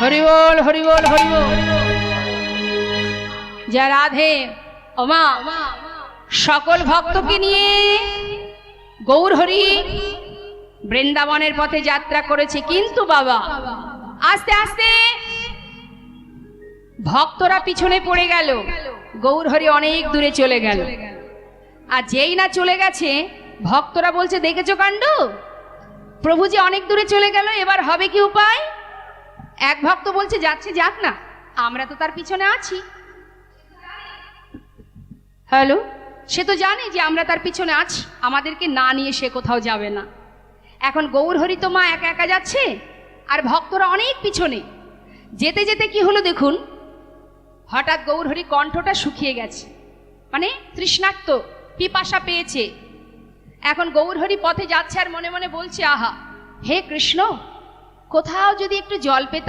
হরি বল হরি বল হরি বল। যা রাধে ওমা সকল ভক্তকে নিয়ে গৌর হরি বৃন্দাবনের পথে যাত্রা করেছে, কিন্তু বাবা আস্তে আস্তে ভক্তরা পিছনে পড়ে গেল, গৌর হরি অনেক দূরে চলে গেল। আর যেই না চলে গেছে ভক্তরা বলছে, দেখেছো কাণ্ড, প্রভু যে অনেক দূরে চলে গেল, এবার হবে কি উপায়? এক ভক্ত বলছে, যাচ্ছে যাক না, আমরা তো তার পিছনে আছি। হ্যালো, সে তো জানে যে আমরা তার পিছনে আছি, আমাদেরকে না নিয়ে সে কোথাও যাবে না। এখন গৌর হরি তো মা একা একা যাচ্ছে, আর ভক্তরা অনেক পিছনে। যেতে যেতে কি হলো দেখুন, হঠাৎ গৌর হরি কণ্ঠটা শুকিয়ে গেছে, মানে তৃষ্ণার্ত, পিপাসা পেয়েছে। এখন গৌর হরি পথে যাচ্ছে আর মনে মনে বলছে, আহা হে কৃষ্ণ, কোথাও যদি একটু জল পেতাম।